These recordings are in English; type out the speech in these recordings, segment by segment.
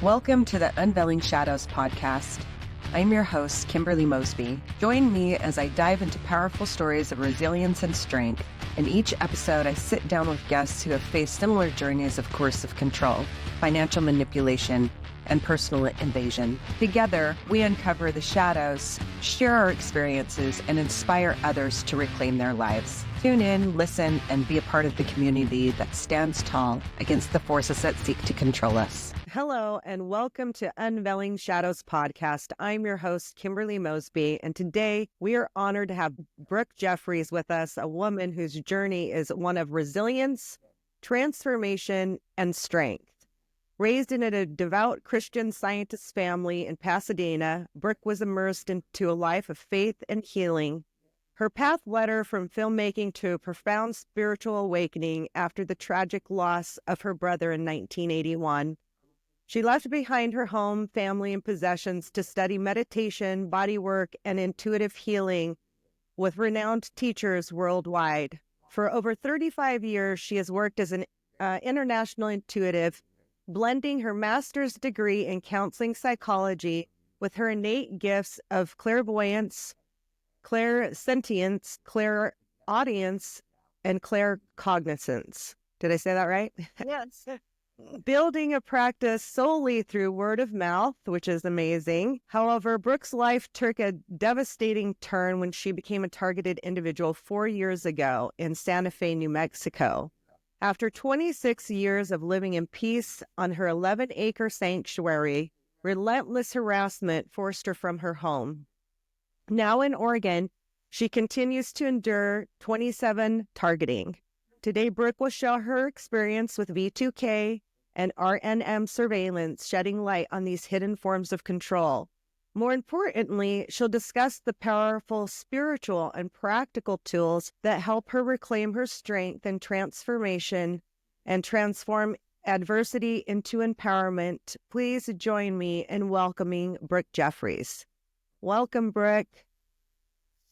Welcome to the Unveiling Shadows podcast. I'm your host, Kimberly Mosby. Join me as I dive into powerful stories of resilience and strength. In each episode, I sit down with guests who have faced similar journeys of coercive control, financial manipulation, and personal invasion. Together, we uncover the shadows, share our experiences, and inspire others to reclaim their lives. Tune in, listen, and be a part of the community that stands tall against the forces that seek to control us. Hello, and welcome to Unveiling Shadows podcast. I'm your host, Kimberly Mosby, and today we are honored to have Brooke Jeffries with us, a woman whose journey is one of resilience, transformation, and strength. Raised in a devout Christian Scientist family in Pasadena, Brooke was immersed into a life of faith and healing. Her path led her from filmmaking to a profound spiritual awakening after the tragic loss of her brother in 1981. She left behind her home, family, and possessions to study meditation, bodywork, and intuitive healing with renowned teachers worldwide. For over 35 years, she has worked as an international intuitive, blending her master's degree in counseling psychology with her innate gifts of clairvoyance, clairsentience, clairaudience, and claircognizance. Did I say that right? Yes. Building a practice solely through word of mouth, which is amazing. However, Brooke's life took a devastating turn when she became a targeted individual 4 years ago in Santa Fe, New Mexico. After 26 years of living in peace on her 11-acre sanctuary, relentless harassment forced her from her home. Now in Oregon, she continues to endure 27 targeting. Today, Brooke will share her experience with V2K and RNM surveillance, shedding light on these hidden forms of control. More importantly, she'll discuss the powerful spiritual and practical tools that help her reclaim her strength and transformation and transform adversity into empowerment. Please join me in welcoming Brooke Jeffries. Welcome, Brooke.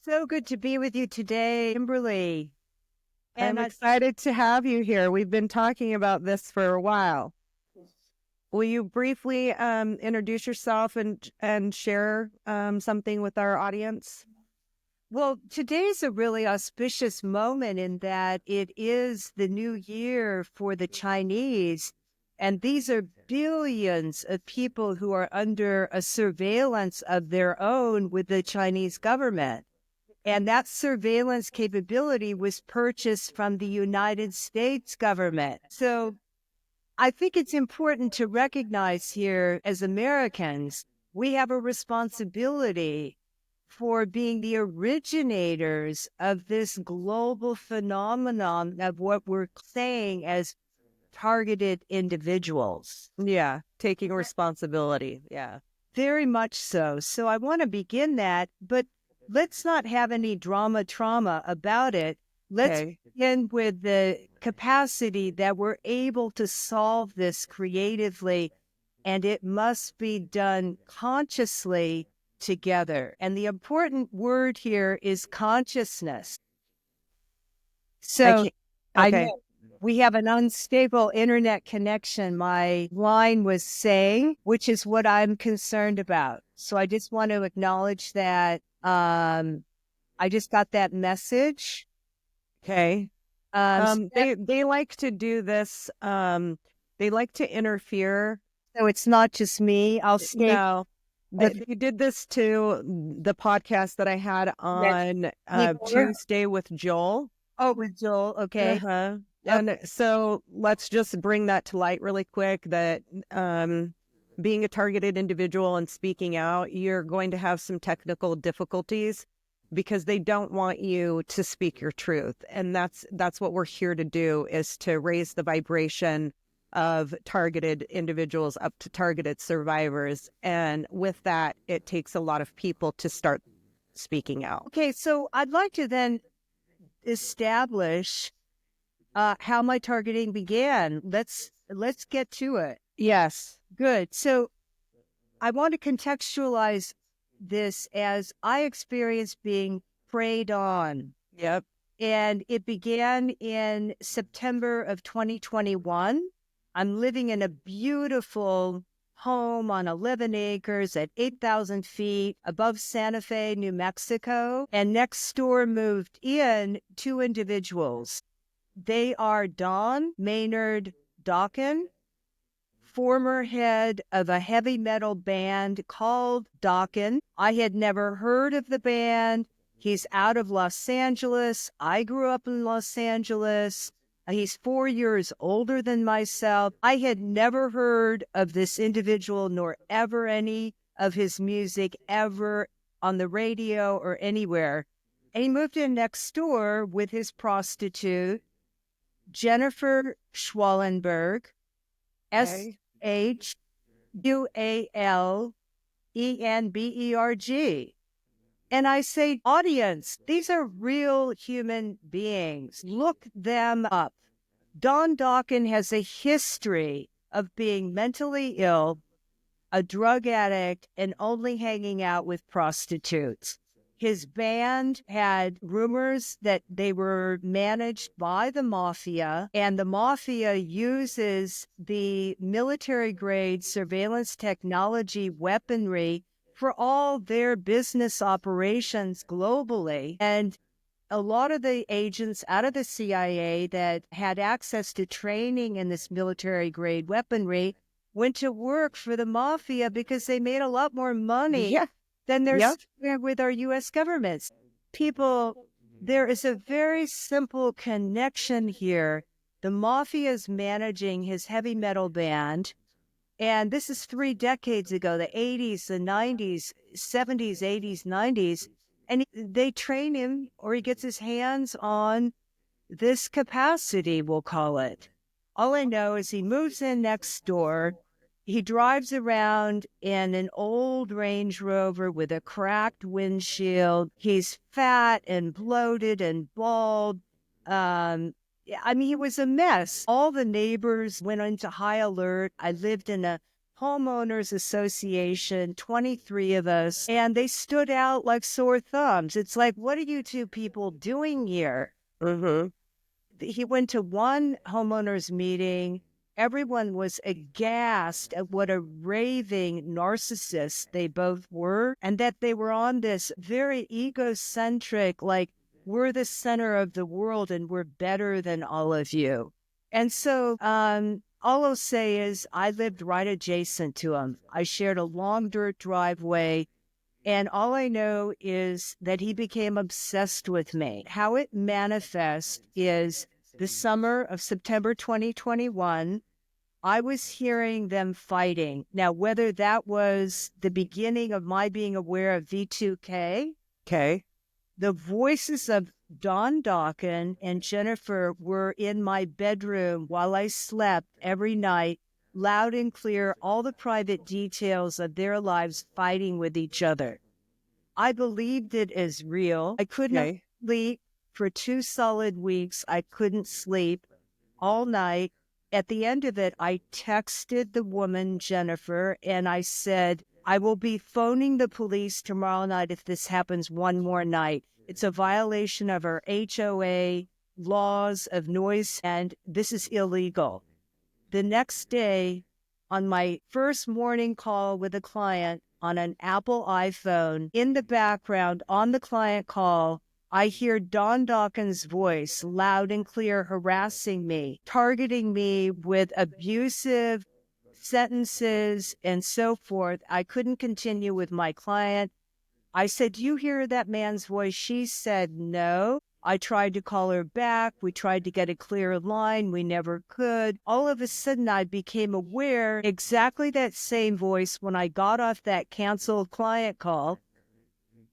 So good to be with you today, Kimberly. And I'm excited to have you here. We've been talking about this for a while. Will you briefly introduce yourself and share something with our audience? Well, today's a really auspicious moment in that it is the new year for the Chinese, and these are billions of people who are under a surveillance of their own with the Chinese government. And that surveillance capability was purchased from the United States government. So I think it's important to recognize here as Americans, we have a responsibility for being the originators of this global phenomenon of what we're saying as targeted individuals. Yeah, taking responsibility. Yeah. Very much so. So I want to begin that, but let's not have any trauma about it. Let's begin with the capacity that we're able to solve this creatively, and it must be done consciously together. And the important word here is consciousness. So I know we have an unstable internet connection, my line was saying, which is what I'm concerned about. So I just want to acknowledge that I just got that message. Okay. They like to do this. They like to interfere. So it's not just me. I'll state. No, they did this to the podcast that I had on Tuesday with Joel. Oh, with Joel. Okay. Uh-huh. And so let's just bring that to light really quick that being a targeted individual and speaking out, you're going to have some technical difficulties because they don't want you to speak your truth. And that's what we're here to do, is to raise the vibration of targeted individuals up to targeted survivors. And with that, it takes a lot of people to start speaking out. Okay, so I'd like to then establish how my targeting began. Let's get to it. Yes. Good. So I want to contextualize this as I experienced being preyed on. Yep. And it began in September of 2021. I'm living in a beautiful home on 11 acres at 8,000 feet above Santa Fe, New Mexico. And next door moved in two individuals. They are Don Maynard Dokken, former head of a heavy metal band called Dokken. I had never heard of the band. He's out of Los Angeles. I grew up in Los Angeles. He's 4 years older than myself. I had never heard of this individual nor ever any of his music ever on the radio or anywhere. And he moved in next door with his prostitute, Jennifer Schwallenberg, Schwallenberg. And I say, audience, these are real human beings. Look them up. Don Dokken has a history of being mentally ill, a drug addict, and only hanging out with prostitutes. His band had rumors that they were managed by the mafia, and the mafia uses the military-grade surveillance technology weaponry for all their business operations globally. And a lot of the agents out of the CIA that had access to training in this military-grade weaponry went to work for the mafia because they made a lot more money than they're with our U.S. governments. People, there is a very simple connection here. The mafia is managing his heavy metal band, and this is 3 decades ago, the 80s, the 90s, 70s, 80s, 90s, and they train him, or he gets his hands on this capacity, we'll call it. All I know is he moves in next door. He drives around in an old Range Rover with a cracked windshield. He's fat and bloated and bald. He was a mess. All the neighbors went into high alert. I lived in a homeowners association, 23 of us, and they stood out like sore thumbs. It's like, what are you two people doing here? He went to one homeowners meeting. Everyone was aghast at what a raving narcissist they both were, and that they were on this very egocentric, like, we're the center of the world and we're better than all of you. And so all I'll say is I lived right adjacent to him. I shared a long dirt driveway. And all I know is that he became obsessed with me. How it manifests is the summer of September 2021, I was hearing them fighting. Now, whether that was the beginning of my being aware of V2K, the voices of Don Dokken and Jennifer were in my bedroom while I slept every night, loud and clear, all the private details of their lives fighting with each other. I believed it as real. I couldn't sleep for 2 solid weeks. I couldn't sleep all night. At the end of it, I texted the woman, Jennifer, and I said, I will be phoning the police tomorrow night if this happens one more night. It's a violation of our HOA laws of noise, and this is illegal. The next day, on my first morning call with a client on an Apple iPhone, in the background on the client call, I hear Don Dokken's voice loud and clear harassing me, targeting me with abusive sentences and so forth. I couldn't continue with my client. I said, do you hear that man's voice? She said, no. I tried to call her back. We tried to get a clear line. We never could. All of a sudden, I became aware exactly that same voice when I got off that canceled client call.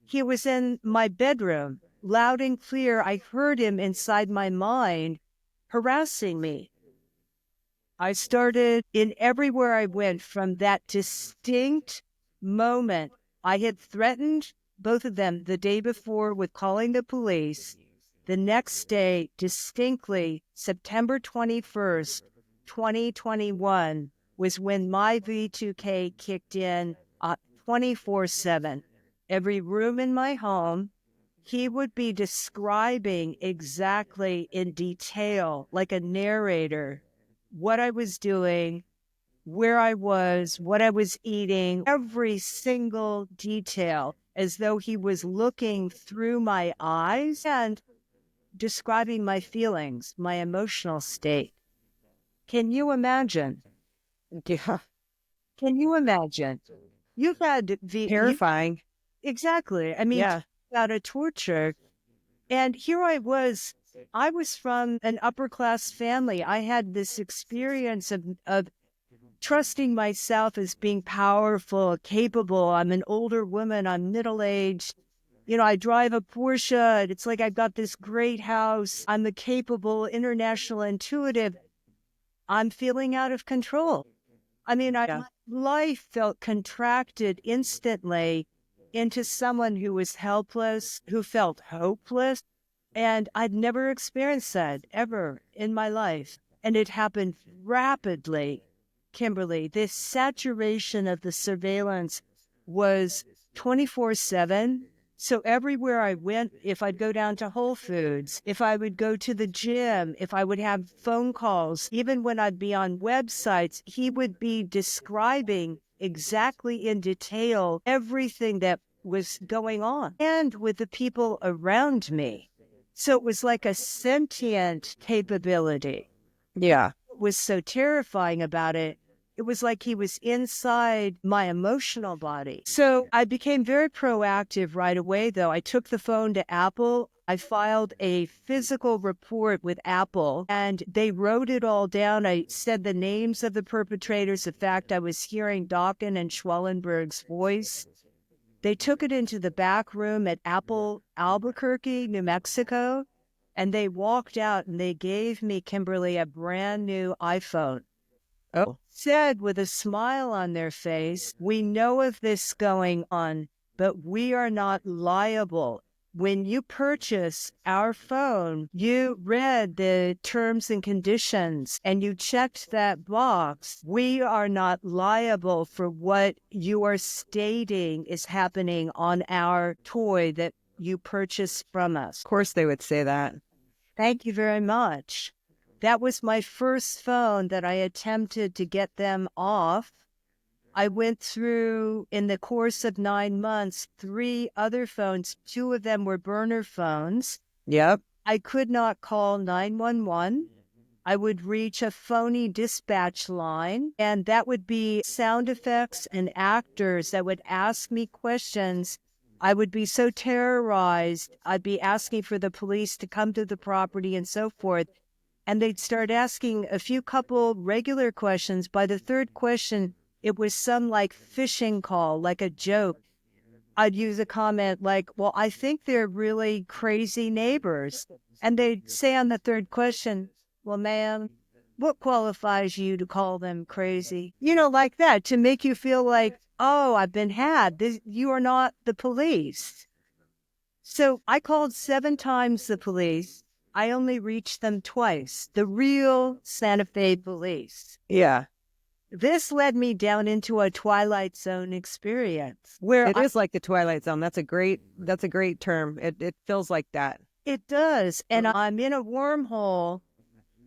He was in my bedroom, loud and clear. I heard him inside my mind harassing me. I started in everywhere I went from that distinct moment. I had threatened both of them the day before with calling the police. The next day, distinctly, September 21st, 2021, was when my V2K kicked in 24/7. Every room in my home, he would be describing exactly in detail, like a narrator, what I was doing, where I was, what I was eating, every single detail, as though he was looking through my eyes and describing my feelings, my emotional state. Can you imagine? Yeah. Can you imagine? You've had Terrifying. exactly. I mean, Yeah. out of torture. And here I was from an upper class family. I had this experience of trusting myself as being powerful, capable. I'm an older woman. I'm middle aged. I drive a Porsche. It's like I've got this great house. I'm a capable, international, intuitive. I'm feeling out of control. I mean, Yeah. my life felt contracted instantly into someone who was helpless, who felt hopeless. And I'd never experienced that ever in my life. And it happened rapidly, Kimberly. This saturation of the surveillance was 24/7. So everywhere I went, if I'd go down to Whole Foods, if I would go to the gym, if I would have phone calls, even when I'd be on websites, he would be describing exactly in detail everything that was going on and with the people around me. So it was like a sentient capability. Yeah. What was so terrifying about it, it was like he was inside my emotional body. So I became very proactive right away, though. I took the phone to Apple. I filed a physical report with Apple, and they wrote it all down. I said the names of the perpetrators. In fact, I was hearing Dawkins and Schwellenberg's voice. They took it into the back room at Apple Albuquerque, New Mexico, and they walked out and they gave me, Kimberly, a brand new iPhone. Oh. Said with a smile on their face, "We know of this going on, but we are not liable. When you purchase our phone, you read the terms and conditions and you checked that box. We are not liable for what you are stating is happening on our toy that you purchased from us." Of course they would say that. Thank you very much. That was my first phone that I attempted to get them off. I went through, in the course of 9 months, 3 other phones. 2 of them were burner phones. Yep. I could not call 911. I would reach a phony dispatch line, and that would be sound effects and actors that would ask me questions. I would be so terrorized. I'd be asking for the police to come to the property and so forth. And they'd start asking a couple regular questions. By the third question, it was some like phishing call, like a joke. I'd use a comment like, "Well, I think they're really crazy neighbors." And they'd say on the third question, "Well, ma'am, what qualifies you to call them crazy?" Like that, to make you feel like, "Oh, I've been had. You are not the police." So I called 7 times the police. I only reached them twice, the real Santa Fe police. Yeah. This led me down into a Twilight Zone experience where It is like the Twilight Zone. That's a great term. It feels like that. it does. And I'm in a wormhole,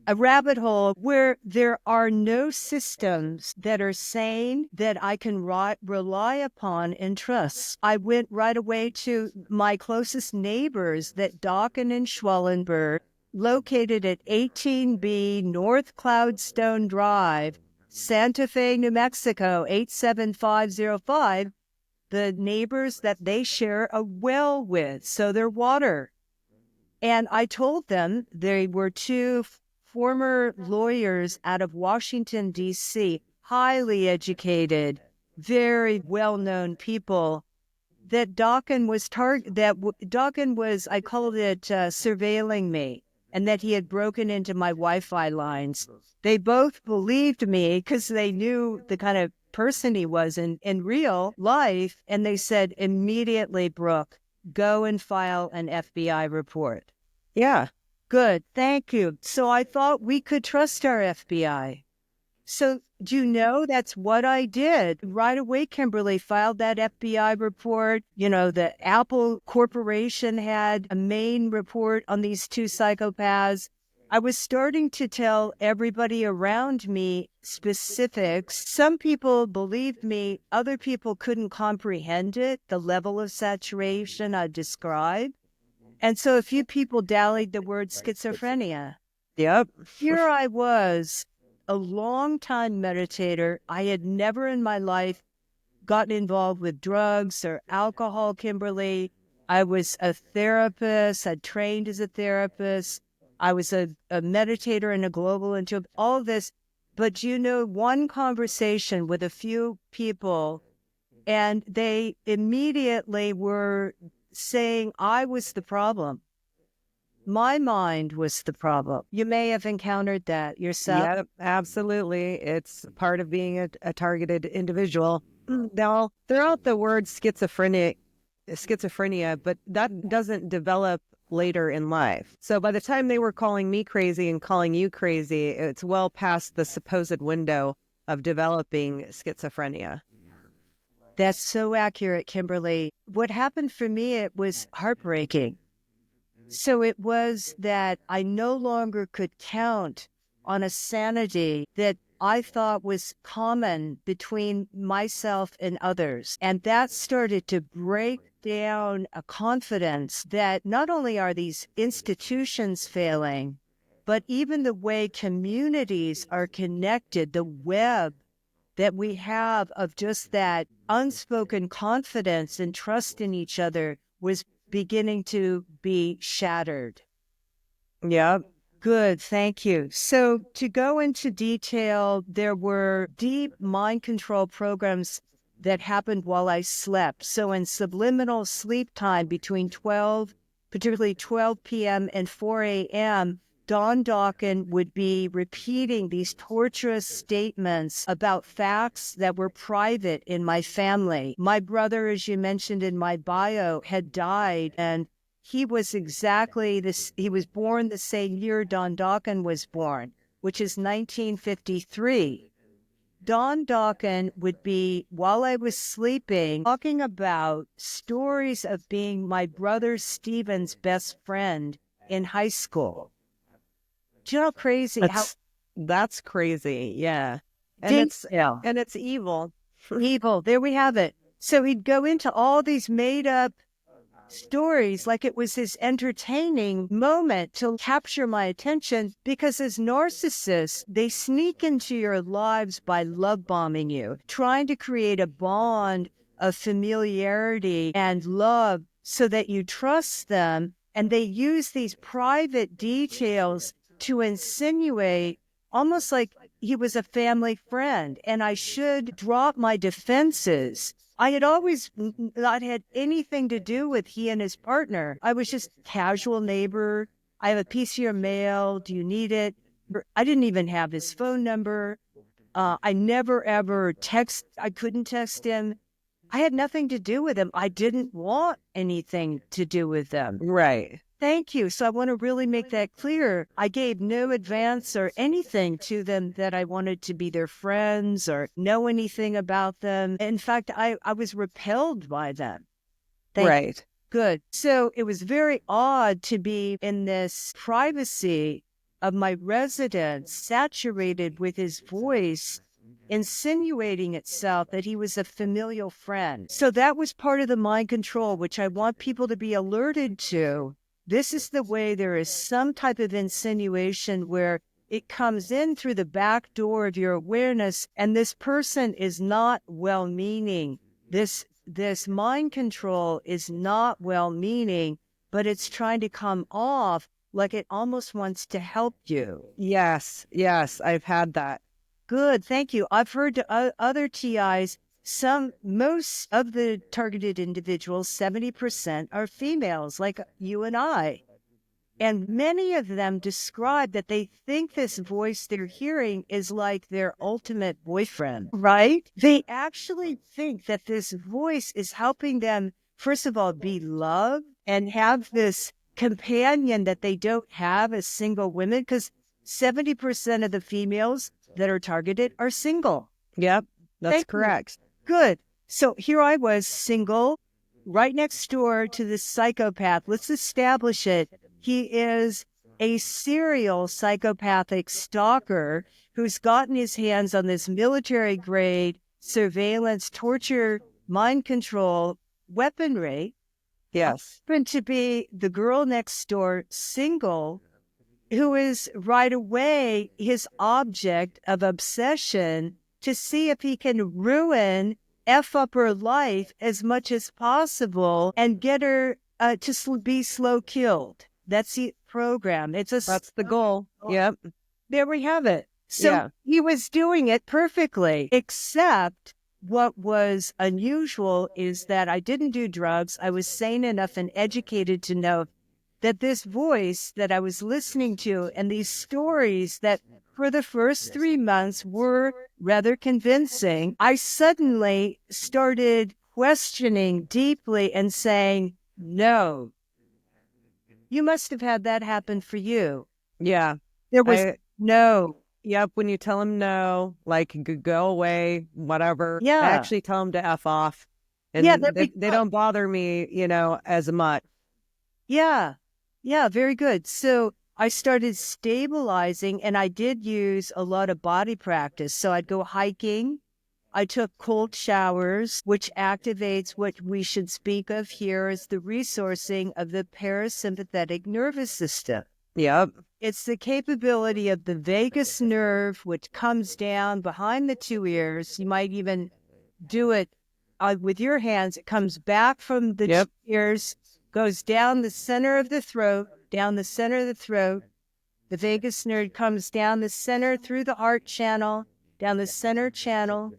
a rabbit hole where there are no systems that are sane that I can rely upon and trust. I went right away to my closest neighbors, that Dawkins and Schwellenberg, located at 18B North Cloudstone Drive, Santa Fe, New Mexico, 87505, the neighbors that they share a well with, so their water. And I told them they were 2 former lawyers out of Washington, D.C., highly educated, very well-known people, that Dawkins was, I called it surveilling me, and that he had broken into my Wi-Fi lines. They both believed me because they knew the kind of person he was in real life, and they said immediately, "Brooke, go and file an FBI report." Yeah. Good, thank you. So I thought we could trust our FBI. So do you know that's what I did? Right away, Kimberly filed that FBI report. The Apple Corporation had a main report on these 2 psychopaths. I was starting to tell everybody around me specifics. Some people believed me. Other people couldn't comprehend it, the level of saturation I described. And so a few people dallied the word schizophrenia. Yep. Here I was, a long-time meditator. I had never in my life gotten involved with drugs or alcohol, Kimberly. I was a therapist. I trained as a therapist. I was a meditator and a global into all of this. But one conversation with a few people, and they immediately were saying I was the problem. My mind was the problem. You may have encountered that yourself. Yeah, absolutely. It's part of being a targeted individual. Now, throw out the word schizophrenia, but that doesn't develop later in life. So by the time they were calling me crazy and calling you crazy, it's well past the supposed window of developing schizophrenia. That's so accurate, Kimberly. What happened for me, it was heartbreaking. So it was that I no longer could count on a sanity that I thought was common between myself and others. And that started to break down a confidence that not only are these institutions failing, but even the way communities are connected, the web that we have of just that unspoken confidence and trust in each other was beginning to be shattered. Yep. Good, thank you. So to go into detail, there were deep mind control programs that happened while I slept. So in subliminal sleep time between particularly 12 p.m. and 4 a.m., Don Dawkins would be repeating these torturous statements about facts that were private in my family. My brother, as you mentioned in my bio, had died, and he was exactly this. He was born the same year Don Dawkins was born, which is 1953. Don Dawkins would be, while I was sleeping, talking about stories of being my brother Stephen's best friend in high school. Do you know how crazy? That's crazy. Yeah. And it's evil. Evil. There we have it. So he'd go into all these made up stories like it was this entertaining moment to capture my attention, because as narcissists, they sneak into your lives by love bombing you, trying to create a bond of familiarity and love so that you trust them. And they use these private details to insinuate almost like he was a family friend and I should drop my defenses. I had always not had anything to do with he and his partner. I was just a casual neighbor. I have a piece of your mail. Do you need it? I didn't even have his phone number. I never, ever I couldn't text him. I had nothing to do with him. I didn't want anything to do with them. Right. Thank you. So I want to really make that clear. I gave no advance or anything to them that I wanted to be their friends or know anything about them. In fact, I was repelled by them. Right. Good. So it was very odd to be in this privacy of my residence, saturated with his voice, insinuating itself that he was a familial friend. So that was part of the mind control, which I want people to be alerted to. This is the way there is some type of insinuation where it comes in through the back door of your awareness, and this person is not well-meaning. This mind control is not well-meaning, but it's trying to come off like it almost wants to help you. Yes, I've had that. Good, thank you. I've heard other TIs, most of the targeted individuals, 70% are females, like you and I. And many of them describe that they think this voice they're hearing is like their ultimate boyfriend, right? They actually think that this voice is helping them, first of all, be loved and have this companion that they don't have as single women, because 70% of the females that are targeted are single. Yep, that's correct. Good. So here I was, single, right next door to this psychopath. Let's establish it. He is a serial psychopathic stalker who's gotten his hands on this military-grade surveillance, torture, mind control weaponry. Yes. Happened to be the girl next door, single, who is right away his object of obsession to see if he can ruin, F up her life as much as possible and get her to be slow killed. That's the program. That's the goal. Yep. There we have it. So Yeah. he was doing it perfectly, except what was unusual is that I didn't do drugs. I was sane enough and educated to know that this voice that I was listening to and these stories that for the first 3 months were rather convincing, I suddenly started questioning deeply and saying, no, you must have had that happen for you. Yeah. There was no. Yep. When you tell them no, like go away, whatever. Yeah. I actually tell them to F off. And Yeah, they don't bother me, as much. Yeah. Yeah, very good. So I started stabilizing and I did use a lot of body practice. So I'd go hiking. I took cold showers, which activates what we should speak of here as the resourcing of the parasympathetic nervous system. Yep. It's the capability of the vagus nerve, which comes down behind the two ears. You might even do it with your hands. It comes back from the two ears, goes down the center of the throat, down the center of the throat. The vagus nerve comes down the center through the heart channel, down the center channel,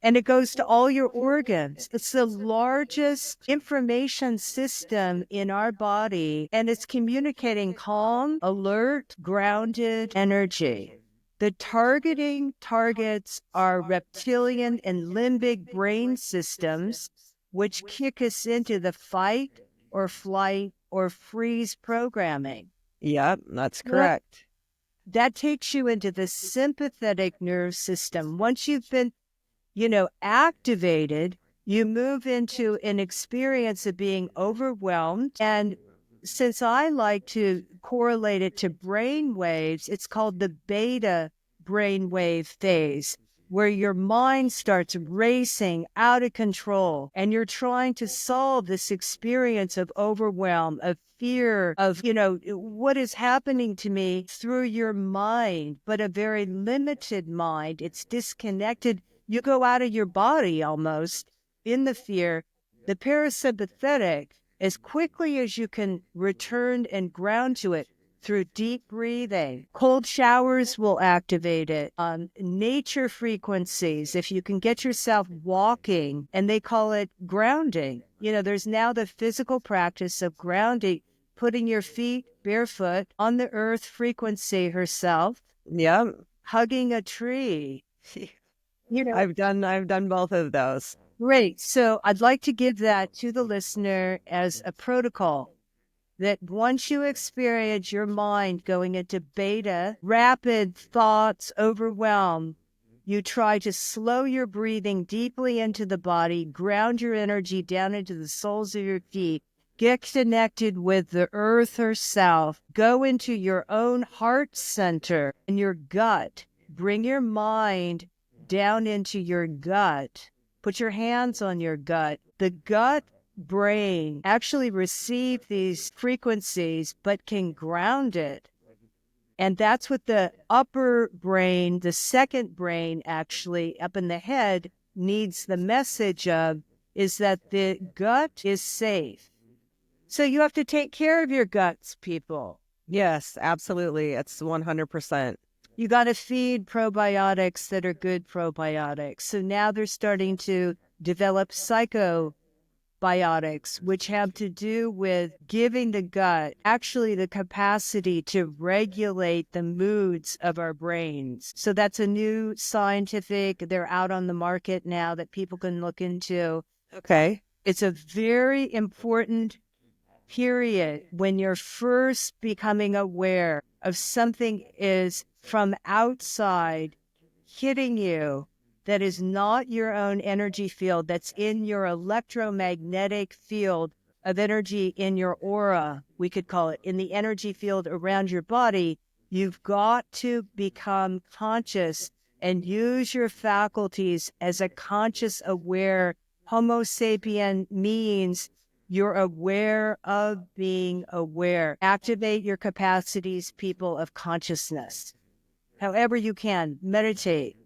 and it goes to all your organs. It's the largest information system in our body, and it's communicating calm, alert, grounded energy. The targeting targets are reptilian and limbic brain systems, which kick us into the fight or flight or freeze programming. Yep, that's correct. That takes you into the sympathetic nerve system. Once you've been activated, you move into an experience of being overwhelmed. And since I like to correlate it to brain waves, it's called the beta brainwave phase, where your mind starts racing out of control and you're trying to solve this experience of overwhelm, of fear, of, what is happening to me through your mind, but a very limited mind. It's disconnected. You go out of your body almost in the fear. The parasympathetic, as quickly as you can return and ground to it through deep breathing. Cold showers will activate it. Nature frequencies, if you can get yourself walking, and they call it grounding. There's now the physical practice of grounding, putting your feet barefoot on the earth frequency herself. Yep. Hugging a tree. I've done both of those. Great. So I'd like to give that to the listener as a protocol that once you experience your mind going into beta, rapid thoughts, overwhelm, you try to slow your breathing deeply into the body, ground your energy down into the soles of your feet, get connected with the earth herself, go into your own heart center and your gut, bring your mind down into your gut. Put your hands on your gut. The gut brain actually receive these frequencies, but can ground it. And that's what the upper brain, the second brain actually up in the head needs the message of, is that the gut is safe. So you have to take care of your guts, people. Yes, absolutely. It's 100%. You got to feed probiotics that are good probiotics. So now they're starting to develop psychobiotics, which have to do with giving the gut actually the capacity to regulate the moods of our brains. So that's a new scientific, they're out on the market now that people can look into. Okay. It's a very important period when you're first becoming aware of something is from outside hitting you that is not your own energy field, that's in your electromagnetic field of energy in your aura, we could call it, in the energy field around your body, you've got to become conscious and use your faculties as a conscious, aware. Homo sapien means you're aware of being aware. Activate your capacities, people, of consciousness. However you can, meditate,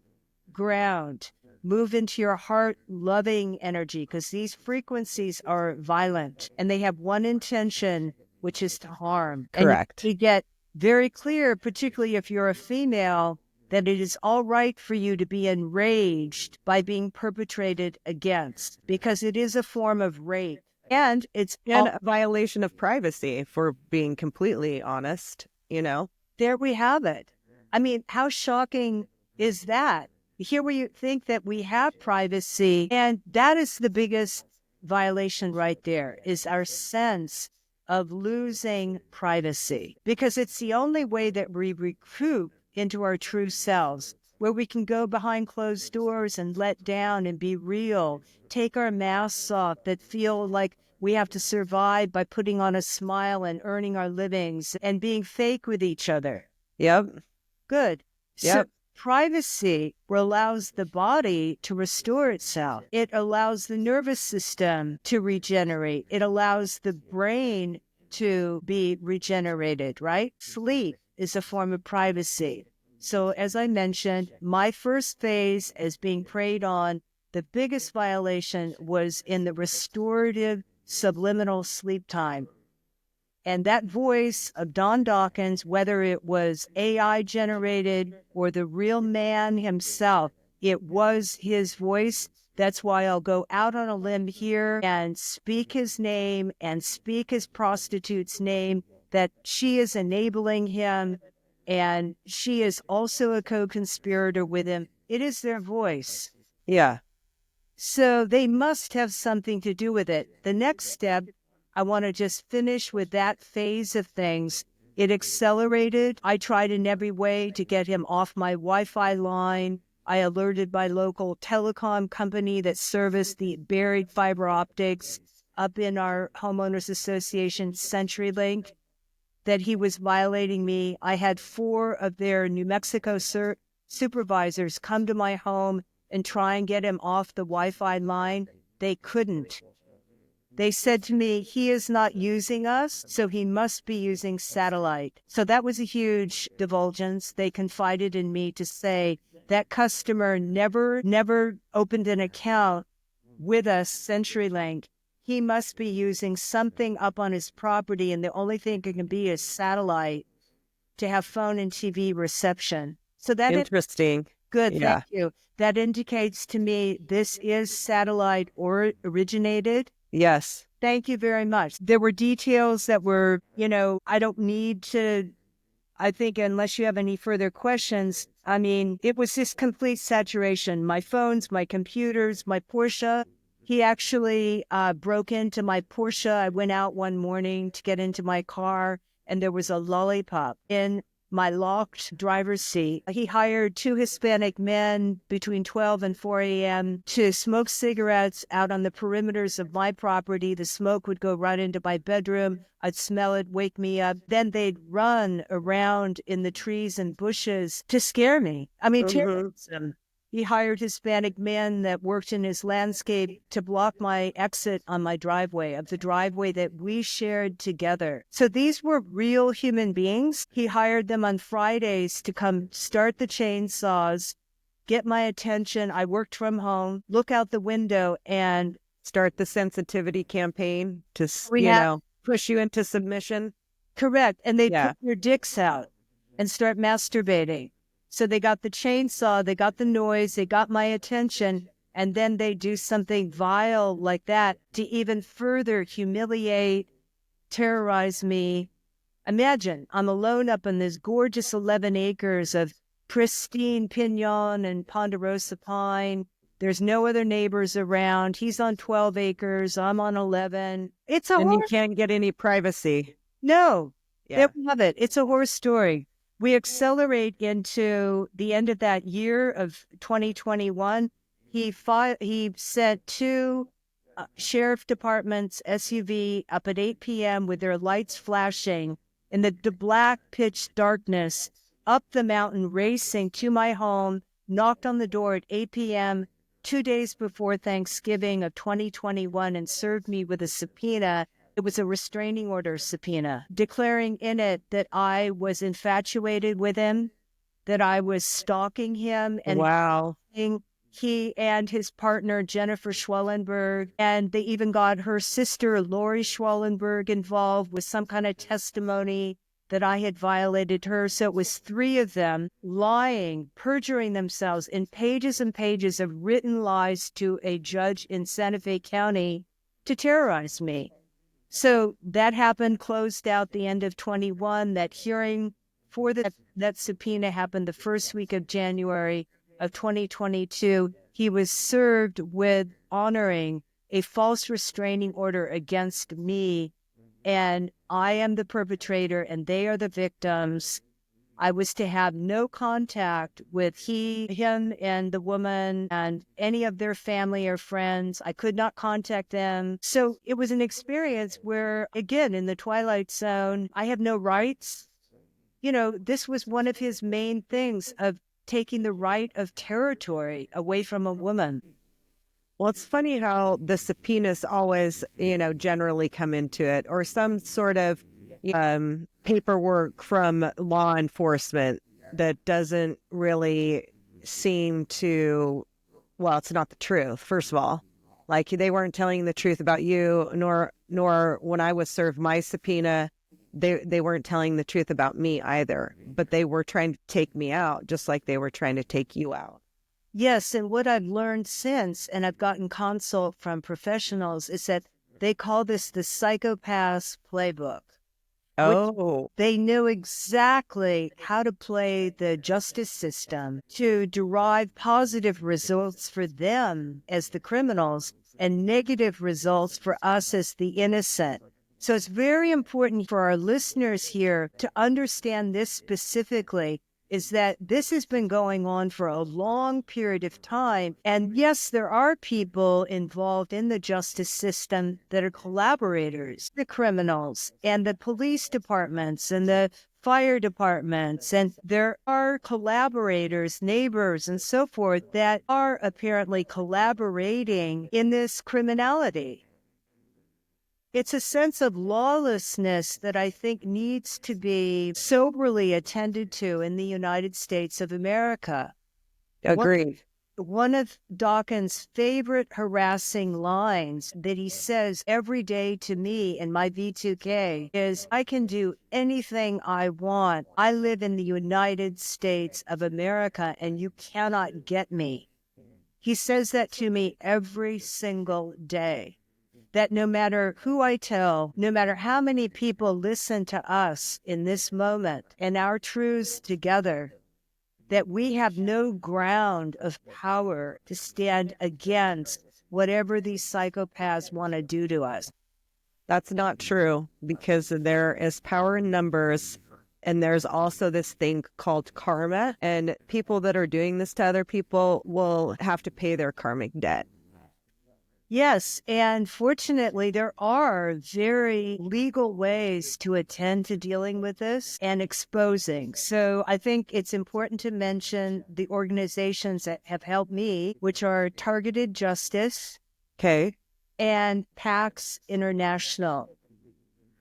ground, move into your heart loving energy, because these frequencies are violent and they have one intention, which is to harm. Correct. And you get very clear, particularly if you're a female, that it is all right for you to be enraged by being perpetrated against, because it is a form of rape. And it's a violation of privacy, for being completely honest, There we have it. I mean, how shocking is that? Here we think that we have privacy, and that is the biggest violation right there, is our sense of losing privacy, because it's the only way that we recoup into our true selves, where we can go behind closed doors and let down and be real, take our masks off that feel like we have to survive by putting on a smile and earning our livings and being fake with each other. Yep. Good. Yep. So privacy allows the body to restore itself. It allows the nervous system to regenerate. It allows the brain to be regenerated, right? Sleep is a form of privacy. So as I mentioned, my first phase as being preyed on, the biggest violation was in the restorative subliminal sleep time. And that voice of Don Dawkins, whether it was AI generated or the real man himself, it was his voice. That's why I'll go out on a limb here and speak his name and speak his prostitute's name, that she is enabling him and she is also a co-conspirator with him. It is their voice. Yeah. So they must have something to do with it. The next step, I want to just finish with that phase of things. It accelerated. I tried in every way to get him off my Wi-Fi line. I alerted my local telecom company that serviced the buried fiber optics up in our homeowners association, CenturyLink, that he was violating me. I had 4 of their New Mexico supervisors come to my home and try and get him off the Wi-Fi line. They couldn't. They said to me, he is not using us, so he must be using satellite. So that was a huge divulgence. They confided in me to say that customer never opened an account with us, CenturyLink. He must be using something up on his property, and the only thing it can be is satellite to have phone and TV reception. So that interesting. Good, Yeah. thank you. That indicates to me this is satellite or originated. Yes. Thank you very much. There were details that were, I don't need to, I think, unless you have any further questions. I mean, it was just complete saturation. My phones, my computers, my Porsche. He actually broke into my Porsche. I went out one morning to get into my car, and there was a lollipop in my locked driver's seat. He hired 2 Hispanic men between 12 and 4 a.m. to smoke cigarettes out on the perimeters of my property. The smoke would go right into my bedroom. I'd smell it, wake me up. Then they'd run around in the trees and bushes to scare me. I mean, terrorism. He hired Hispanic men that worked in his landscape to block my exit on my driveway, of the driveway that we shared together. So these were real human beings. He hired them on Fridays to come start the chainsaws, get my attention. I worked from home, look out the window, and start the sensitivity campaign to, push you into submission. Correct. And they put their dicks out and start masturbating. So they got the chainsaw, they got the noise, they got my attention, and then they do something vile like that to even further humiliate, terrorize me. Imagine, I'm alone up in this gorgeous 11 acres of pristine pinon and ponderosa pine. There's no other neighbors around. He's on 12 acres. I'm on 11. And you can't get any privacy. No. Yeah. There we have it. It's a horror story. We accelerate into the end of that year of 2021. He sent 2 sheriff department's SUV up at 8 p.m. with their lights flashing in the black pitch darkness, up the mountain, racing to my home, knocked on the door at 8 p.m. 2 days before Thanksgiving of 2021 and served me with a subpoena. It was a restraining order subpoena, declaring in it that I was infatuated with him, that I was stalking him, and Wow. he and his partner, Jennifer Schwellenberg, and they even got her sister, Lori Schwellenberg, involved with some kind of testimony that I had violated her. So it was 3 of them lying, perjuring themselves in pages and pages of written lies to a judge in Santa Fe County to terrorize me. So that happened, closed out the end of 21. That hearing for that subpoena happened the first week of January of 2022. He was served with honoring a false restraining order against me, and I am the perpetrator and they are the victims. I was to have no contact with him and the woman and any of their family or friends. I could not contact them. So it was an experience where, again, in the Twilight Zone, I have no rights. You know, this was one of his main things of taking the right of territory away from a woman. Well, it's funny how the subpoenas always, generally come into it, or some sort of paperwork from law enforcement that doesn't really seem to, well, it's not the truth, first of all. Like, they weren't telling the truth about you, nor when I was served my subpoena, they weren't telling the truth about me either. But they were trying to take me out, just like they were trying to take you out. Yes, and what I've learned since, and I've gotten consult from professionals, is that they call this the psychopath's playbook. Oh. They knew exactly how to play the justice system to derive positive results for them as the criminals and negative results for us as the innocent. So it's very important for our listeners here to understand this specifically, is that this has been going on for a long period of time. And yes, there are people involved in the justice system that are collaborators, the criminals and the police departments and the fire departments. And there are collaborators, neighbors, and so forth that are apparently collaborating in this criminality. It's a sense of lawlessness that I think needs to be soberly attended to in the United States of America. Agreed. One of Dawkins' favorite harassing lines that he says every day to me in my V2K is, "I can do anything I want. I live in the United States of America and you cannot get me." He says that to me every single day. That no matter who I tell, no matter how many people listen to us in this moment and our truths together, that we have no ground of power to stand against whatever these psychopaths want to do to us. That's not true, because there is power in numbers, and there's also this thing called karma, and people that are doing this to other people will have to pay their karmic debt. Yes, and fortunately, there are very legal ways to attend to dealing with this and exposing. So I think it's important to mention the organizations that have helped me, which are Targeted Justice, Okay. and PAX International.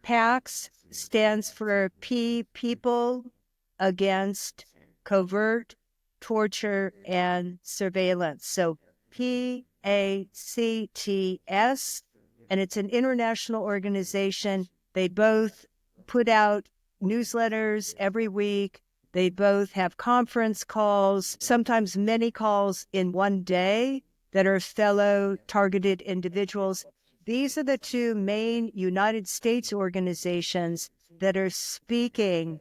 PAX stands for People Against Covert, Torture, and Surveillance. So PACTS, and it's an international organization. They both put out newsletters every week. They both have conference calls, sometimes many calls in one day, that are fellow targeted individuals. These are the 2 main United States organizations that are speaking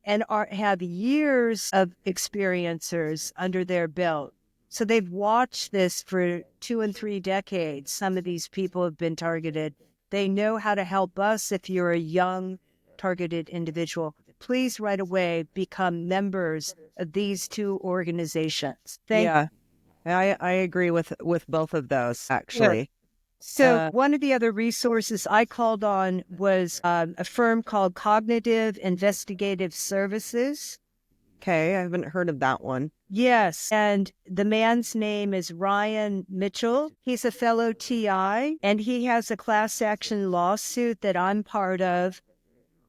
and have years of experiencers under their belt. So they've watched this for 2 and 3 decades. Some of these people have been targeted. They know how to help us if you're a young targeted individual. Please right away become members of these 2 organizations. Yeah, I agree with both of those, actually. So one of the other resources I called on was a firm called Cognitive Investigative Services. Okay, I haven't heard of that one. Yes. And the man's name is Ryan Mitchell. He's a fellow TI, and he has a class action lawsuit that I'm part of.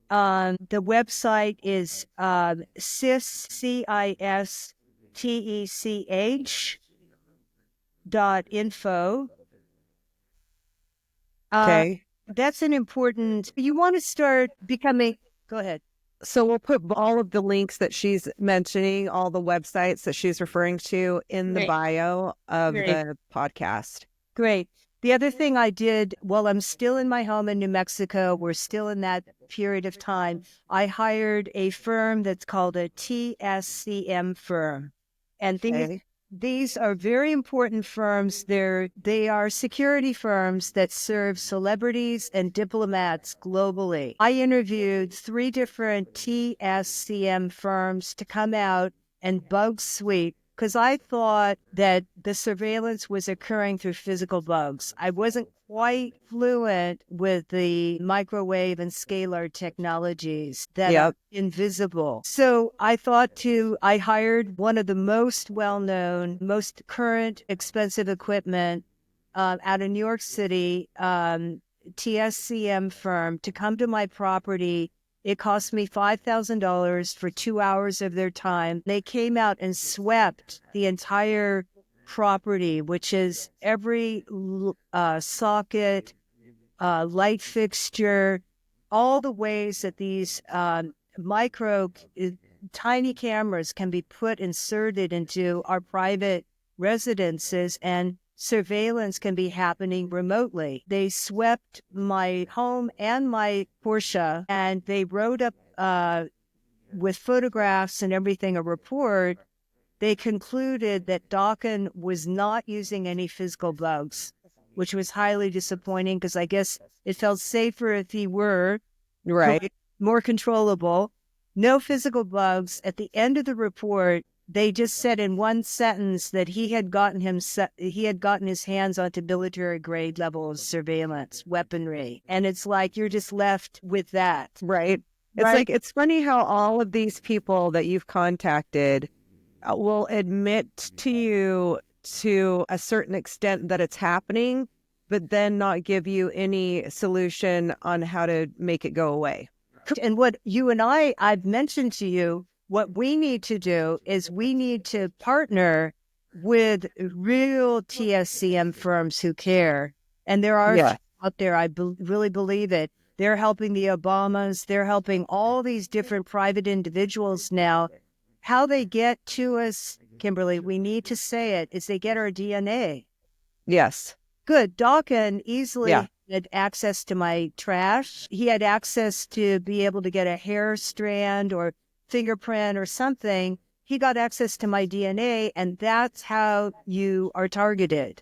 The website is CISTECH.info. Okay. That's an important, you want to start becoming, go ahead. So we'll put all of the links that she's mentioning, all the websites that she's referring to in the bio of the podcast. Great. The other thing I did while I'm still in my home in New Mexico, we're still in that period of time, I hired a firm that's called a TSCM firm. And these are very important firms. They are security firms that serve celebrities and diplomats globally. I interviewed 3 different TSCM firms to come out and bug sweep because I thought that the surveillance was occurring through physical bugs. I wasn't quite fluent with the microwave and scalar technologies that are invisible. So I hired one of the most well-known, most current expensive equipment out of New York City, TSCM firm to come to my property. It cost me $5,000 for 2 hours of their time. They came out and swept the entire property, which is every socket, light fixture, all the ways that these tiny cameras can be inserted into our private residences, and surveillance can be happening remotely. They swept my home and my Porsche, and they wrote up with photographs and everything, a report. They concluded that Dawkins was not using any physical bugs, which was highly disappointing because I guess it felt safer if he were more controllable. No physical bugs. At the end of the report, they just said in one sentence that he had gotten his hands onto military grade level of surveillance weaponry. And it's like you're just left with that. Right. It's like, it's funny how all of these people that you've contacted will admit to you to a certain extent that it's happening, but then not give you any solution on how to make it go away. And what you and I've mentioned to you, what we need to do is we need to partner with real TSCM firms who care. And there are out there, I really believe it. They're helping the Obamas. They're helping all these different private individuals now. How they get to us, Kimberly, we need to say it, is they get our DNA. Yes. Good. Dawkins easily had access to my trash. He had access to be able to get a hair strand or fingerprint or something. He got access to my DNA, and that's how you are targeted.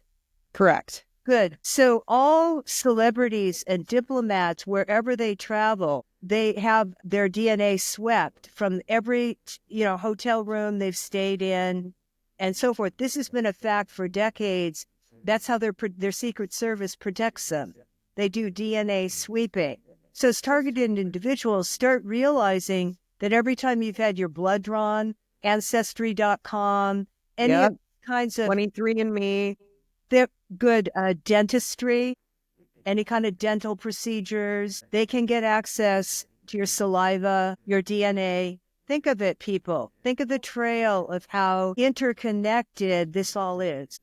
Correct. Good. So all celebrities and diplomats, wherever they travel, they have their DNA swept from every, hotel room they've stayed in and so forth. This has been a fact for decades. That's how their Secret Service protects them. They do DNA sweeping. So as targeted individuals start realizing that every time you've had your blood drawn, Ancestry.com, any kinds of 23andMe, they're good dentistry, any kind of dental procedures, they can get access to your saliva, your DNA. Think of it, people. Think of the trail of how interconnected this all is.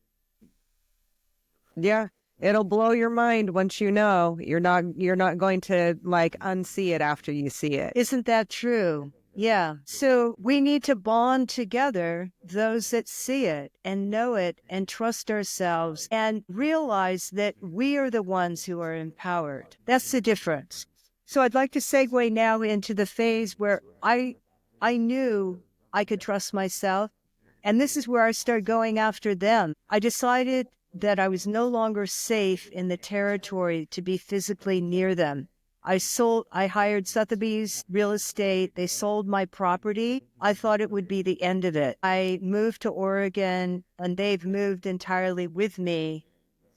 Yeah, it'll blow your mind once you know. You're not going to unsee it after you see it. Isn't that true? Yeah. So we need to bond together, those that see it and know it and trust ourselves and realize that we are the ones who are empowered. That's the difference. So I'd like to segue now into the phase where I knew I could trust myself. And this is where I started going after them. I decided that I was no longer safe in the territory to be physically near them. I hired Sotheby's Real Estate. They sold my property. I thought it would be the end of it. I moved to Oregon, and they've moved entirely with me.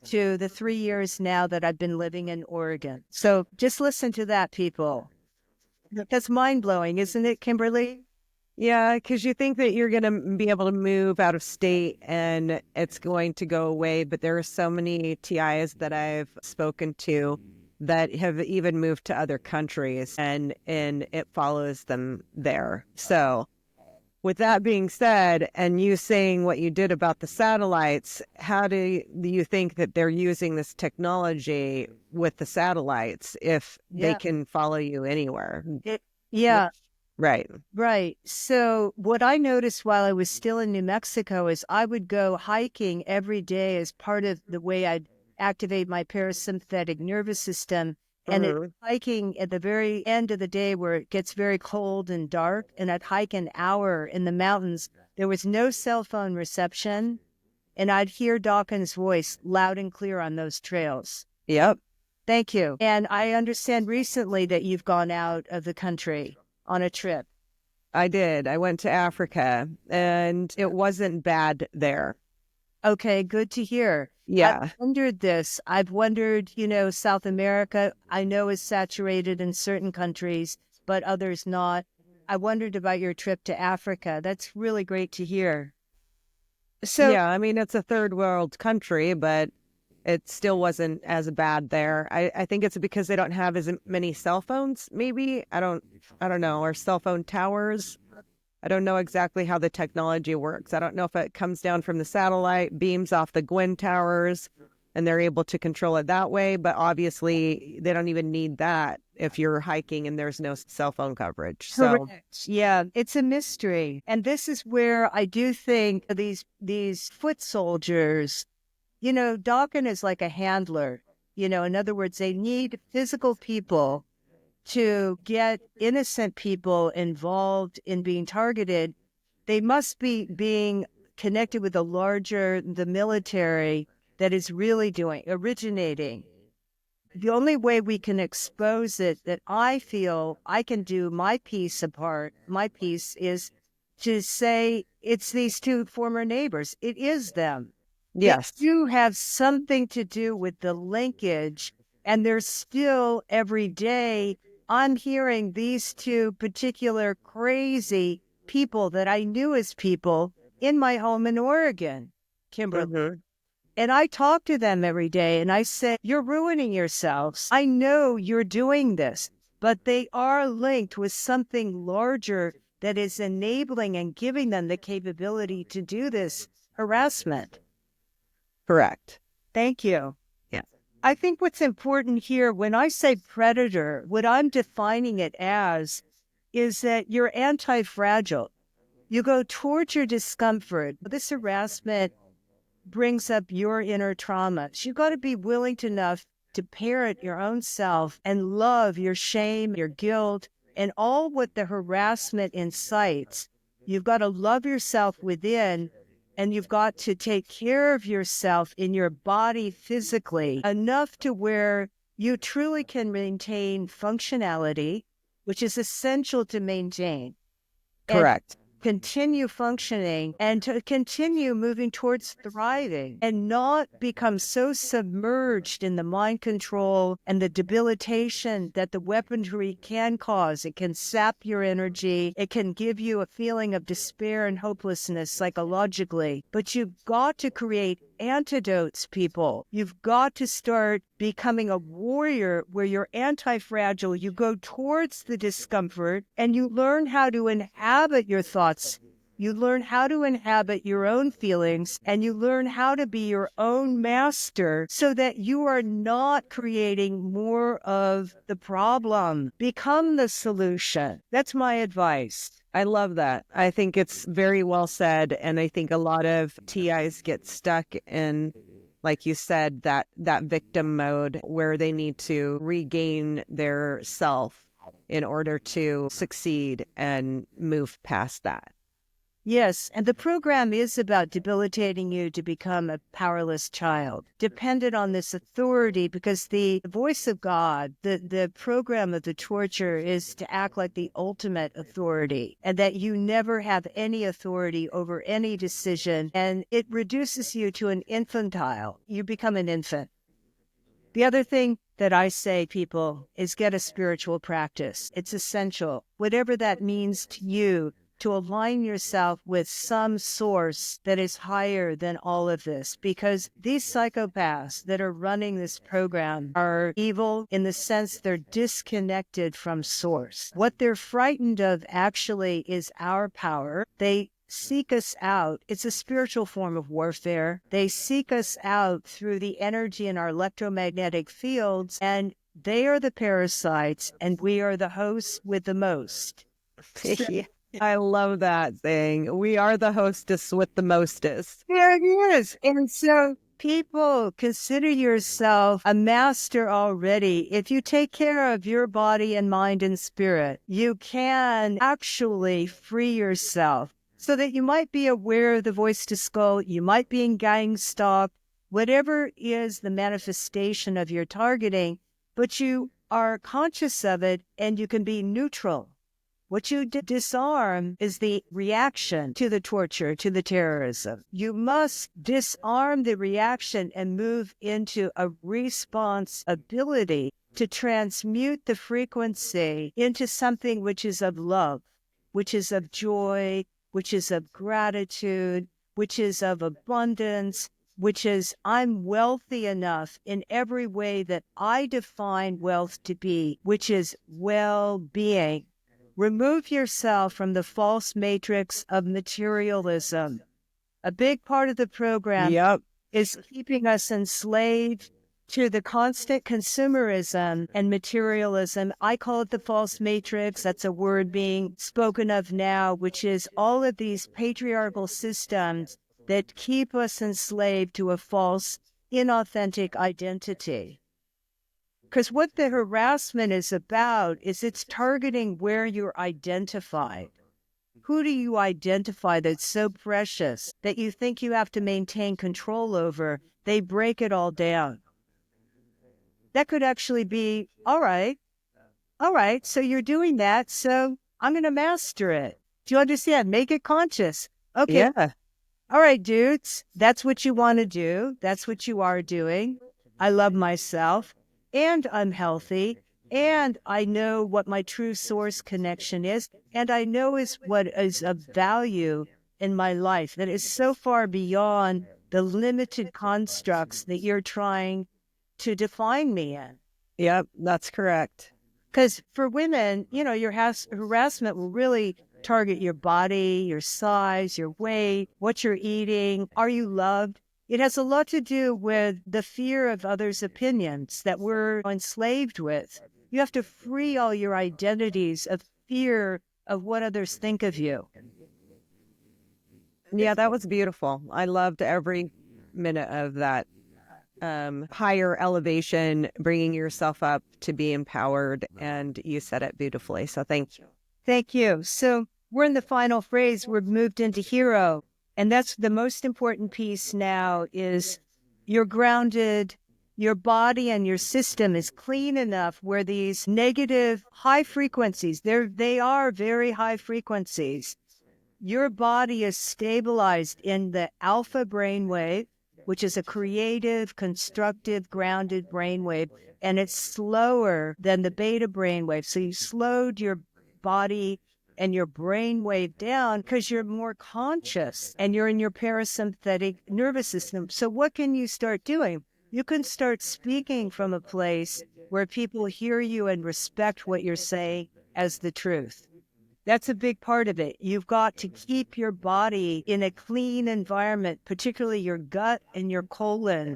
to the 3 years now that I've been living in Oregon. So just listen to that, people. That's mind-blowing, isn't it, Kimberly? Yeah, because you think that you're going to be able to move out of state and it's going to go away. But there are so many TIs that I've spoken to that have even moved to other countries and it follows them there. So with that being said, and you saying what you did about the satellites, how do you think that they're using this technology with the satellites if they can follow you anywhere? Yeah. Right. Right. So what I noticed while I was still in New Mexico is I would go hiking every day as part of the way I'd activate my parasympathetic nervous system. And hiking at the very end of the day where it gets very cold and dark, and I'd hike an hour in the mountains. There was no cell phone reception, and I'd hear Dawkins' voice loud and clear on those trails. Yep. Thank you. And I understand recently that you've gone out of the country on a trip. I did. I went to Africa and it wasn't bad there. Okay, good to hear. Yeah. I've wondered this. I've wondered, South America, I know is saturated in certain countries, but others not. I wondered about your trip to Africa. That's really great to hear. So, yeah, I mean, it's a third world country, but it still wasn't as bad there. I think it's because they don't have as many cell phones, maybe. I don't know, or cell phone towers. I don't know exactly how the technology works. I don't know if it comes down from the satellite, beams off the Gwyn towers, and they're able to control it that way. But obviously, they don't even need that if you're hiking and there's no cell phone coverage. So, correct. Yeah, it's a mystery. And this is where I do think these foot soldiers, Dawkins is like a handler. In other words, they need physical people to get innocent people involved in being targeted. They must be being connected with the military that is really originating. The only way we can expose it, that I feel I can do my piece is to say it's these two former neighbors. It is them. yes. They do have something to do with the linkage, and there's still every day I'm hearing these two particular crazy people that I knew as people in my home in Oregon, Kimberly. And I talk to them every day and I say, you're ruining yourselves. I know you're doing this, but they are linked with something larger that is enabling and giving them the capability to do this harassment. Correct. Thank you. Yeah. I think what's important here, when I say predator, what I'm defining it as is that you're anti-fragile. You go towards your discomfort. This harassment brings up your inner traumas. You got to be willing enough to parent your own self and love your shame, your guilt, and all what the harassment incites. You've got to love yourself within, and you've got to take care of yourself in your body physically enough to where you truly can maintain functionality, which is essential to maintain. Correct. Continue functioning and to continue moving towards thriving and not become so submerged in the mind control and the debilitation that the weaponry can cause. It can sap your energy. It can give you a feeling of despair and hopelessness psychologically. But you've got to create antidotes, people. You've got to start becoming a warrior where you're anti-fragile. You go towards the discomfort and you learn how to inhabit your thoughts. You learn how to inhabit your own feelings, and you learn how to be your own master so that you are not creating more of the problem. Become the solution. That's my advice. I love that. I think it's very well said. And I think a lot of TIs get stuck in, like you said, that victim mode where they need to regain their self in order to succeed and move past that. Yes, and the program is about debilitating you to become a powerless child, dependent on this authority, because the voice of God, the program of the torture is to act like the ultimate authority, and that you never have any authority over any decision, and it reduces you to an infantile. You become an infant. The other thing that I say, people, is get a spiritual practice. It's essential, whatever that means to you, to align yourself with some source that is higher than all of this, because these psychopaths that are running this program are evil in the sense they're disconnected from source. What they're frightened of actually is our power. They seek us out. It's a spiritual form of warfare. They seek us out through the energy in our electromagnetic fields, and they are the parasites, and we are the hosts with the most. Yeah, I love that thing. We are the hostess with the mostest. There it is. And so people, consider yourself a master already. If you take care of your body and mind and spirit, you can actually free yourself so that you might be aware of the voice to skull, you might be in gang stalk, whatever is the manifestation of your targeting, but you are conscious of it and you can be neutral. What you disarm is the reaction to the torture, to the terrorism. You must disarm the reaction and move into a response ability to transmute the frequency into something which is of love, which is of joy, which is of gratitude, which is of abundance, which is I'm wealthy enough in every way that I define wealth to be, which is well-being. Remove yourself from the false matrix of materialism. A big part of the program is keeping us enslaved to the constant consumerism and materialism. I call it the false matrix. That's a word being spoken of now, which is all of these patriarchal systems that keep us enslaved to a false, inauthentic identity. Because what the harassment is about is it's targeting where you're identified. Who do you identify that's so precious that you think you have to maintain control over? They break it all down. That could actually be, all right, so you're doing that, so I'm going to master it. Do you understand? Make it conscious. Okay. Yeah. All right, dudes, that's what you want to do. That's what you are doing. I love myself. And I'm healthy, and I know what my true source connection is, and I know is what is of value in my life that is so far beyond the limited constructs that you're trying to define me in. Yep, that's correct. Because for women, your harassment will really target your body, your size, your weight, what you're eating. Are you loved? It has a lot to do with the fear of others' opinions that we're enslaved with. You have to free all your identities of fear of what others think of you. Yeah, that was beautiful. I loved every minute of that. Higher elevation, bringing yourself up to be empowered, and you said it beautifully. So thank you. Thank you. So we're in the final phrase. We've moved into hero. And that's the most important piece now is you're grounded, your body and your system is clean enough where these negative high frequencies, they are very high frequencies. Your body is stabilized in the alpha brainwave, which is a creative, constructive, grounded brainwave, and it's slower than the beta brainwave. So you slowed your body and your brain wave down because you're more conscious and you're in your parasympathetic nervous system. So what can you start doing? You can start speaking from a place where people hear you and respect what you're saying as the truth. That's a big part of it. You've got to keep your body in a clean environment, particularly your gut and your colon.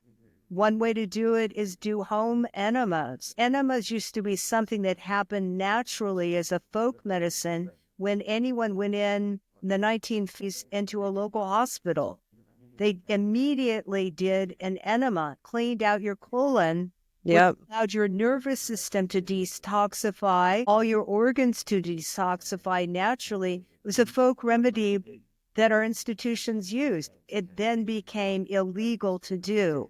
One way to do it is do home enemas. Enemas used to be something that happened naturally as a folk medicine when anyone went in the 1950s into a local hospital. They immediately did an enema, cleaned out your colon, Yep. allowed your nervous system to detoxify, all your organs to detoxify naturally. It was a folk remedy that our institutions used. It then became illegal to do.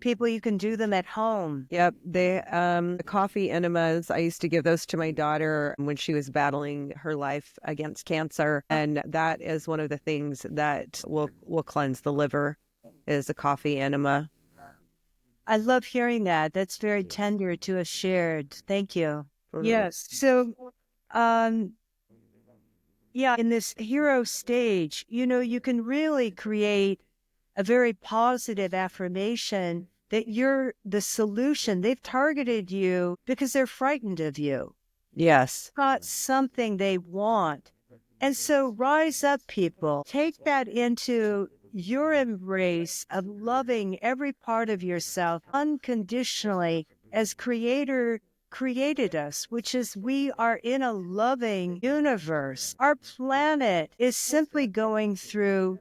People, you can do them at home. Yep. The coffee enemas, I used to give those to my daughter when she was battling her life against cancer. And that is one of the things that will cleanse the liver, is a coffee enema. I love hearing that. That's very tender to have shared. Thank you. Yes. So, yeah, in this hero stage, you can really create a very positive affirmation that you're the solution. They've targeted you because they're frightened of you. Yes. Got something they want. And so rise up, people. Take that into your embrace of loving every part of yourself unconditionally as Creator created us, which is we are in a loving universe. Our planet is simply going through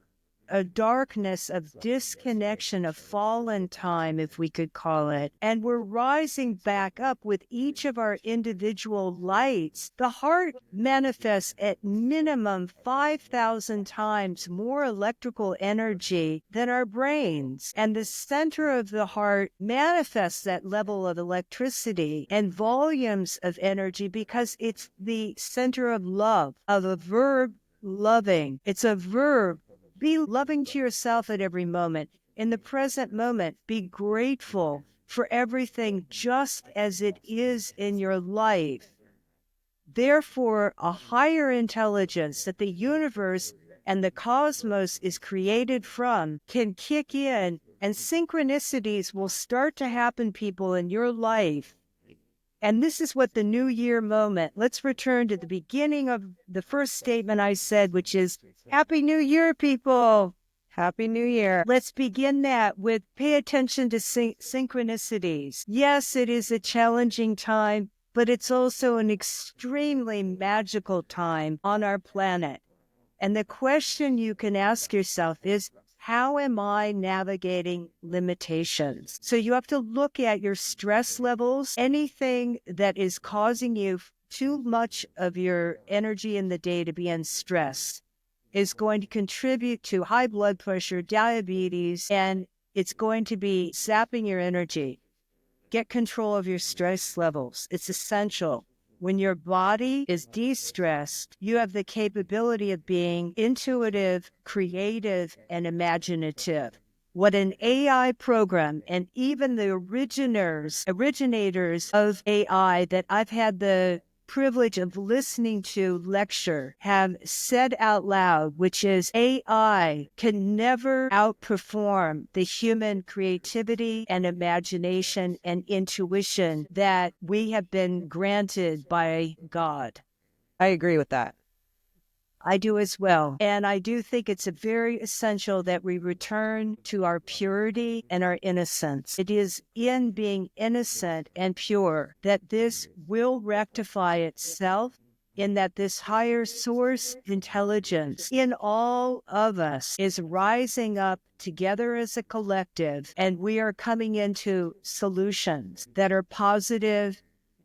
a darkness of disconnection, of fallen time, if we could call it. And we're rising back up with each of our individual lights. The heart manifests at minimum 5,000 times more electrical energy than our brains. And the center of the heart manifests that level of electricity and volumes of energy because it's the center of love, of a verb, loving. It's a verb. Be loving to yourself at every moment. In the present moment, be grateful for everything just as it is in your life. Therefore, a higher intelligence that the universe and the cosmos is created from can kick in, and synchronicities will start to happen, people, in your life. And this is what the New Year moment, let's return to the beginning of the first statement I said, which is, Happy New Year, people. Happy New Year. Let's begin that with pay attention to synchronicities. Yes, it is a challenging time, but it's also an extremely magical time on our planet. And the question you can ask yourself is, how am I navigating limitations? So you have to look at your stress levels. Anything that is causing you too much of your energy in the day to be in stress is going to contribute to high blood pressure, diabetes, and it's going to be sapping your energy. Get control of your stress levels. It's essential. When your body is de-stressed, you have the capability of being intuitive, creative, and imaginative. What an AI program, and even the originators of AI that I've had the privilege of listening to lecture have said out loud, which is AI can never outperform the human creativity and imagination and intuition that we have been granted by God. I agree with that. I do as well. And I do think it's very essential that we return to our purity and our innocence. It is in being innocent and pure that this will rectify itself, in that this higher source intelligence in all of us is rising up together as a collective, and we are coming into solutions that are positive,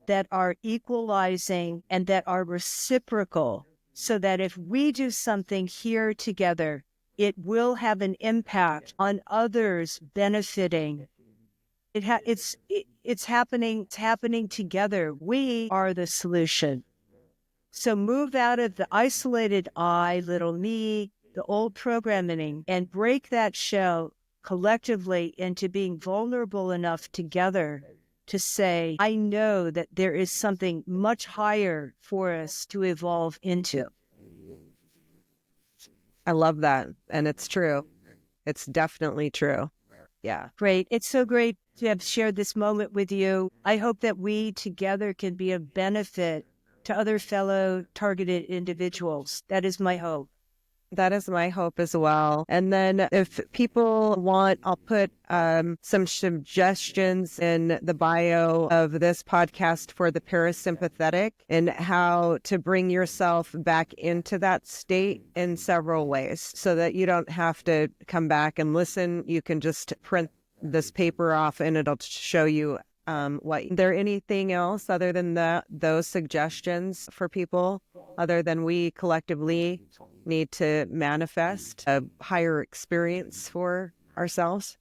that are equalizing, and that are reciprocal. So that if we do something here together, it will have an impact on others benefiting. It's happening together. We are the solution. So move out of the isolated I, little me, the old programming, and break that shell collectively into being vulnerable enough together to say, I know that there is something much higher for us to evolve into. I love that. And it's true. It's definitely true. Yeah. Great. It's so great to have shared this moment with you. I hope that we together can be of benefit to other fellow targeted individuals. That is my hope. That is my hope as well. And then if people want, I'll put some suggestions in the bio of this podcast for the parasympathetic and how to bring yourself back into that state in several ways so that you don't have to come back and listen. You can just print this paper off and it'll show you what. Is there anything else other than those suggestions for people other than we collectively need to manifest a higher experience for ourselves?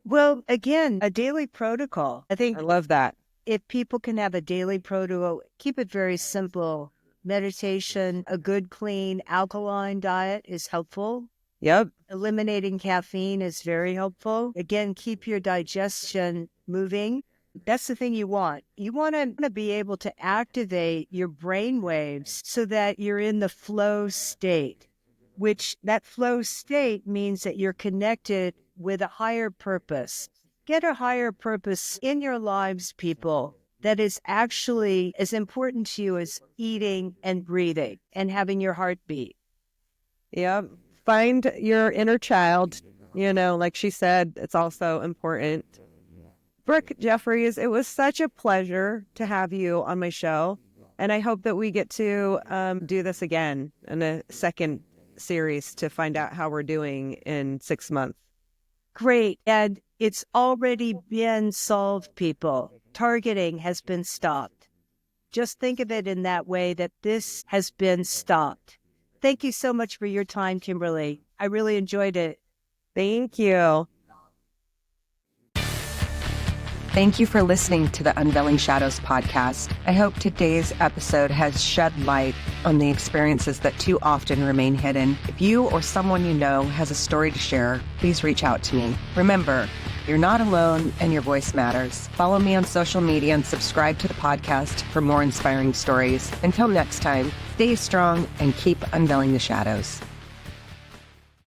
Well, again, a daily protocol. I think I love that. if people can have a daily protocol, keep it very simple. Meditation, a good, clean, alkaline diet is helpful. Yep. Eliminating caffeine is very helpful. Again, keep your digestion moving. That's the thing you want. You want to be able to activate your brain waves so that you're in the flow state, which that flow state means that you're connected with a higher purpose. Get a higher purpose in your lives, people, that is actually as important to you as eating and breathing and having your heart beat. Yep. Find your inner child. Like she said, it's also important. Brooke Jeffries, it was such a pleasure to have you on my show. And I hope that we get to do this again in a second series to find out how we're doing in 6 months. Great. And it's already been solved, people. Targeting has been stopped. Just think of it in that way, that this has been stopped. Thank you so much for your time, Kimberly. I really enjoyed it. Thank you. Thank you for listening to the Unveiling Shadows podcast. I hope today's episode has shed light on the experiences that too often remain hidden. If you or someone you know has a story to share, please reach out to me. Remember, you're not alone and your voice matters. Follow me on social media and subscribe to the podcast for more inspiring stories. Until next time, stay strong and keep unveiling the shadows.